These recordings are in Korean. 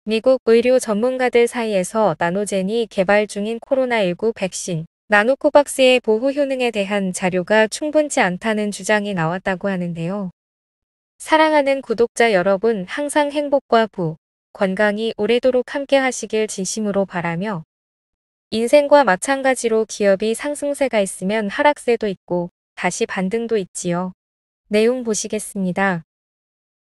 미국 의료 전문가들 사이에서 나노젠이 개발 중인 코로나19 백신, 나노코박스의 보호 효능에 대한 자료가 충분치 않다는 주장이 나왔다고 하는데요. 사랑하는 구독자 여러분, 항상 행복과 건강이 오래도록 함께 하시길 진심으로 바라며, 인생과 마찬가지로 기업이 상승세가 있으면 하락세도 있고 다시 반등도 있지요. 내용 보시겠습니다.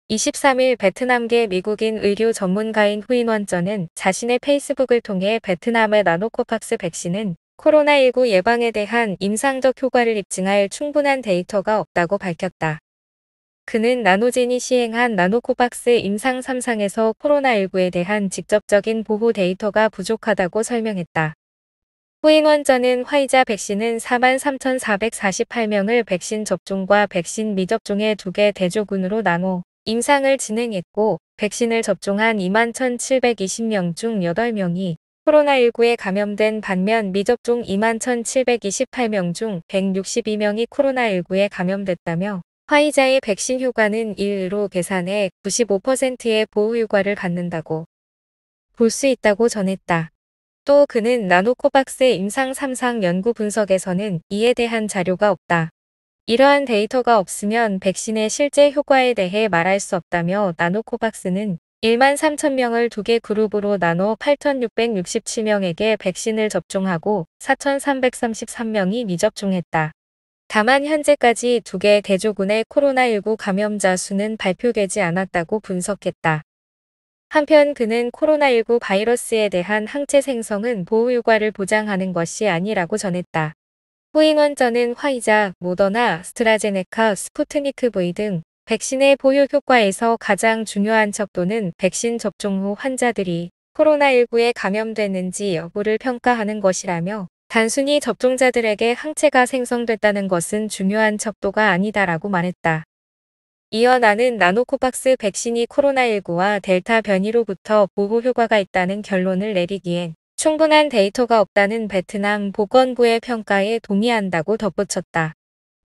23일 베트남계 미국인 의료 전문가인 후인원전은 자신의 페이스북을 통해 베트남의 나노코박스 백신은 코로나19 예방에 대한 임상적 효과를 입증할 충분한 데이터가 없다고 밝혔다. 그는 나노젠이 시행한 나노코박스 임상 3상에서 코로나19에 대한 직접적인 보호 데이터가 부족하다고 설명했다. 후인원전은 화이자 백신은 43,448명을 백신 접종과 백신 미접종의 2개 대조군으로 나눠 임상을 진행했고, 백신을 접종한 21,720명 중 8명이 코로나19에 감염된 반면 미접종 21,728명 중 162명이 코로나19에 감염됐다며, 화이자의 백신 효과는 1로 계산해 95%의 보호 효과를 갖는다고 볼 수 있다고 전했다. 또 그는 나노코박스 임상 3상 연구 분석에서는 이에 대한 자료가 없다. 이러한 데이터가 없으면 백신의 실제 효과에 대해 말할 수 없다며, 나노코박스는 13,000명을 2개 그룹으로 나눠 8,667명에게 백신을 접종하고 4,333명이 미접종했다. 다만 현재까지 2개 대조군의 코로나19 감염자 수는 발표되지 않았다고 분석했다. 한편 그는 코로나19 바이러스에 대한 항체 생성은 보호 효과를 보장하는 것이 아니라고 전했다. 후인원전은 화이자, 모더나, 스트라제네카, 스푸트니크 V 등 백신의 보호 효과에서 가장 중요한 척도는 백신 접종 후 환자들이 코로나19에 감염됐는지 여부를 평가하는 것이라며, 단순히 접종자들에게 항체가 생성됐다는 것은 중요한 척도가 아니다라고 말했다. 이어 나는 나노코박스 백신이 코로나19와 델타 변이로부터 보호 효과가 있다는 결론을 내리기엔 충분한 데이터가 없다는 베트남 보건부의 평가에 동의한다고 덧붙였다.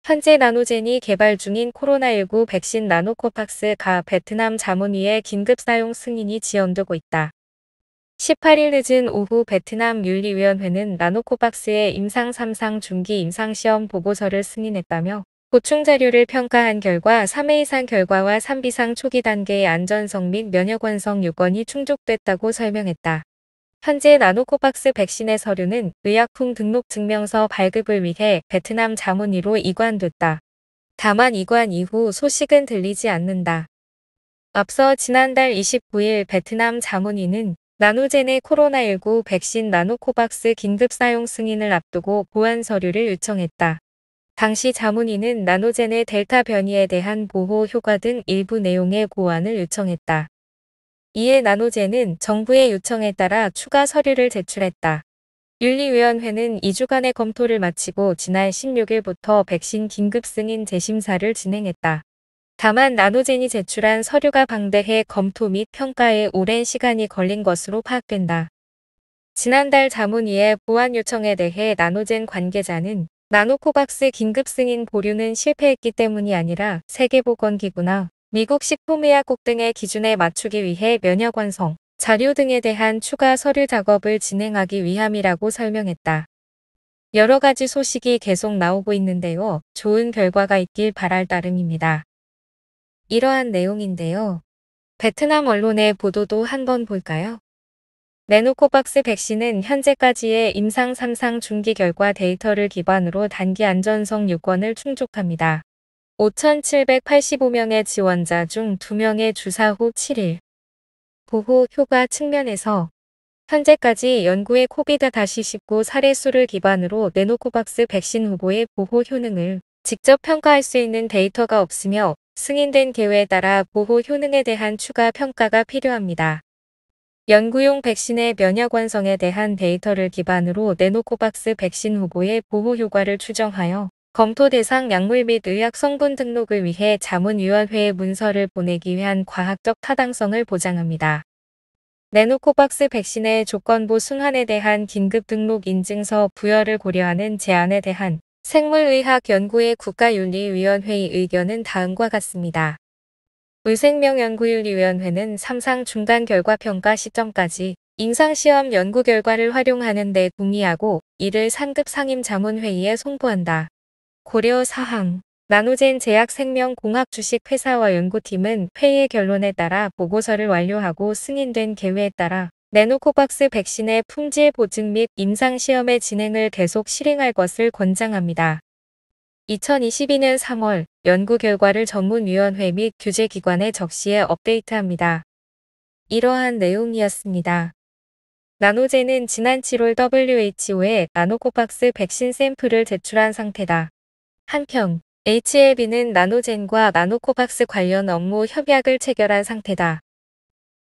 현재 나노젠이 개발 중인 코로나19 백신 나노코박스가 베트남 자문위의 긴급 사용 승인이 지연되고 있다. 18일 늦은 오후 베트남 윤리위원회는 나노코박스의 임상 3상 중기 임상시험 보고서를 승인했다며, 보충 자료를 평가한 결과 3회 이상 결과와 3비상 초기 단계의 안전성 및 면역 완성 요건이 충족됐다고 설명했다. 현재 나노코박스 백신의 서류는 의약품 등록 증명서 발급을 위해 베트남 자문위로 이관됐다. 다만 이관 이후 소식은 들리지 않는다. 앞서 지난달 29일 베트남 자문위는 나노젠의 코로나19 백신 나노코박스 긴급 사용 승인을 앞두고 보완 서류를 요청했다. 당시 자문위는 나노젠의 델타 변이에 대한 보호 효과 등 일부 내용의 고안을 요청했다. 이에 나노젠은 정부의 요청에 따라 추가 서류를 제출했다. 윤리위원회는 2주간의 검토를 마치고 지난 16일부터 백신 긴급 승인 재심사를 진행했다. 다만 나노젠이 제출한 서류가 방대해 검토 및 평가에 오랜 시간이 걸린 것으로 파악된다. 지난달 자문위의 보완 요청에 대해 나노젠 관계자는 나노코박스 긴급 승인 보류는 실패했기 때문이 아니라 세계보건기구나 미국 식품의약국 등의 기준에 맞추기 위해 면역 완성, 자료 등에 대한 추가 서류 작업을 진행하기 위함이라고 설명했다. 여러 가지 소식이 계속 나오고 있는데요. 좋은 결과가 있길 바랄 따름입니다. 이러한 내용인데요. 베트남 언론의 보도도 한번 볼까요? 나노코박스 백신은 현재까지의 임상 3상 중기 결과 데이터를 기반으로 단기 안전성 요건을 충족합니다. 5,785명의 지원자 중 2명의 주사 후 7일. 보호 효과 측면에서 현재까지 연구의 코비드-19 사례 수를 기반으로 나노코박스 백신 후보의 보호 효능을 직접 평가할 수 있는 데이터가 없으며, 승인된 계획에 따라 보호 효능에 대한 추가 평가가 필요합니다. 연구용 백신의 면역 완성에 대한 데이터를 기반으로 나노코박스 백신 후보의 보호 효과를 추정하여 검토 대상 약물 및 의약 성분 등록을 위해 자문위원회에 문서를 보내기 위한 과학적 타당성을 보장합니다. 나노코박스 백신의 조건부 순환에 대한 긴급 등록 인증서 부여를 고려하는 제안에 대한 생물의학 연구의 국가윤리위원회의 의견은 다음과 같습니다. 의생명연구윤리위원회는 3상 중간 결과 평가 시점까지 임상시험 연구 결과를 활용하는 데 동의하고 이를 상급 상임자문회의에 송부한다. 고려 사항 나노젠 제약생명공학 주식회사와 연구팀은 회의의 결론에 따라 보고서를 완료하고 승인된 계획에 따라 나노코박스 백신의 품질 보증 및 임상시험의 진행을 계속 실행할 것을 권장합니다. 2022년 3월 연구 결과를 전문위원회 및 규제기관에 적시해 업데이트합니다. 이러한 내용이었습니다. 나노젠은 지난 7월 WHO에 나노코박스 백신 샘플을 제출한 상태다. 한편 HLB는 나노젠과 나노코박스 관련 업무 협약을 체결한 상태다.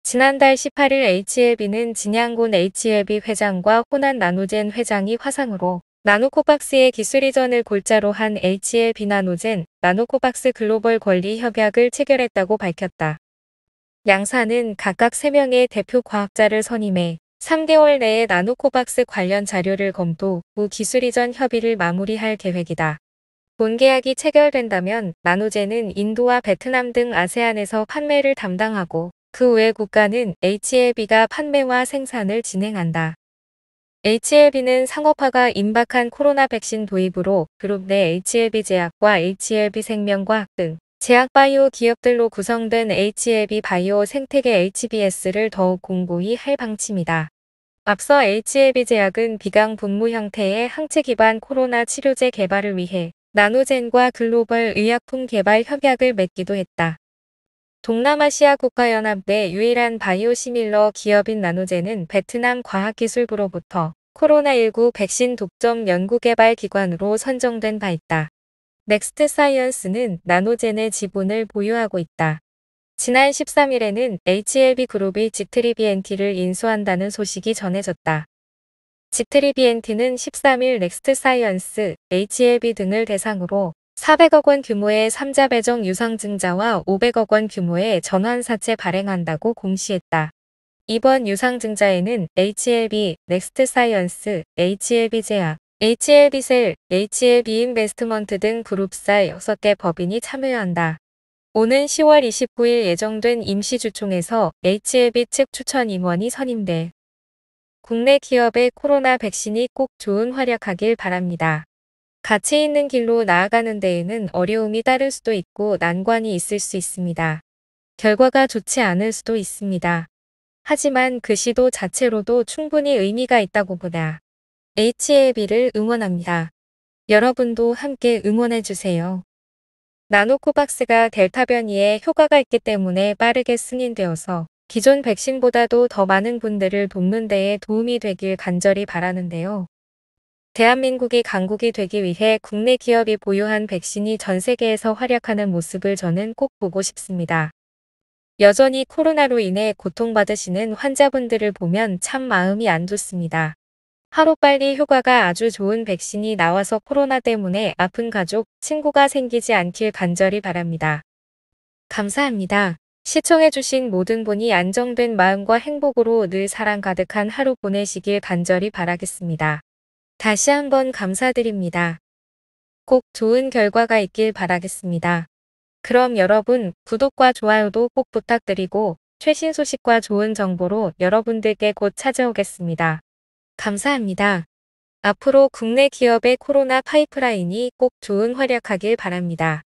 지난달 18일 HLB는 진양곤 HLB 회장과 호난 나노젠 회장이 화상으로 나노코박스의 기술 이전을 골자로 한 HLB 나노젠, 나노코박스 글로벌 권리 협약을 체결했다고 밝혔다. 양사는 각각 3명의 대표 과학자를 선임해 3개월 내에 나노코박스 관련 자료를 검토 후 기술 이전 협의를 마무리할 계획이다. 본계약이 체결된다면 나노젠은 인도와 베트남 등 아세안에서 판매를 담당하고 그 외 국가는 HLB가 판매와 생산을 진행한다. HLB는 상업화가 임박한 코로나 백신 도입으로 그룹 내 HLB 제약과 HLB 생명과학 등 제약바이오 기업들로 구성된 HLB 바이오 생태계 HBS를 더욱 공고히 할 방침이다. 앞서 HLB 제약은 비강 분무 형태의 항체 기반 코로나 치료제 개발을 위해 나노젠과 글로벌 의약품 개발 협약을 맺기도 했다. 동남아시아 국가연합 내 유일한 바이오시밀러 기업인 나노젠은 베트남 과학기술부로부터 코로나19 백신 독점 연구개발 기관으로 선정된 바 있다. 넥스트 사이언스는 나노젠의 지분을 보유하고 있다. 지난 13일에는 HLB 그룹이 지트리비엔티를 인수한다는 소식이 전해졌다. 지트리비엔티는 13일 넥스트 사이언스, HLB 등을 대상으로 400억 원 규모의 3자 배정 유상증자와 500억 원 규모의 전환사채 발행한다고 공시했다. 이번 유상증자에는 HLB, 넥스트 사이언스, HLB 제약, HLB셀, HLB 인베스트먼트 등 그룹사 6개 법인이 참여한다. 오는 10월 29일 예정된 임시주총에서 HLB 측 추천 임원이 선임돼 국내 기업의 코로나 백신이 꼭 좋은 활약하길 바랍니다. 가치 있는 길로 나아가는 데에는 어려움이 따를 수도 있고 난관이 있을 수 있습니다. 결과가 좋지 않을 수도 있습니다. 하지만 그 시도 자체로도 충분히 의미가 있다고 보다. HLB를 응원합니다. 여러분도 함께 응원해주세요. 나노코박스가 델타 변이에 효과가 있기 때문에 빠르게 승인되어서 기존 백신보다도 더 많은 분들을 돕는 데에 도움이 되길 간절히 바라는데요. 대한민국이 강국이 되기 위해 국내 기업이 보유한 백신이 전 세계에서 활약하는 모습을 저는 꼭 보고 싶습니다. 여전히 코로나로 인해 고통받으시는 환자분들을 보면 참 마음이 안 좋습니다. 하루빨리 효과가 아주 좋은 백신이 나와서 코로나 때문에 아픈 가족, 친구가 생기지 않길 간절히 바랍니다. 감사합니다. 시청해주신 모든 분이 안정된 마음과 행복으로 늘 사랑 가득한 하루 보내시길 간절히 바라겠습니다. 다시 한번 감사드립니다. 꼭 좋은 결과가 있길 바라겠습니다. 그럼 여러분 구독과 좋아요도 꼭 부탁드리고 최신 소식과 좋은 정보로 여러분들께 곧 찾아오겠습니다. 감사합니다. 앞으로 국내 기업의 코로나 파이프라인이 꼭 좋은 활약하길 바랍니다.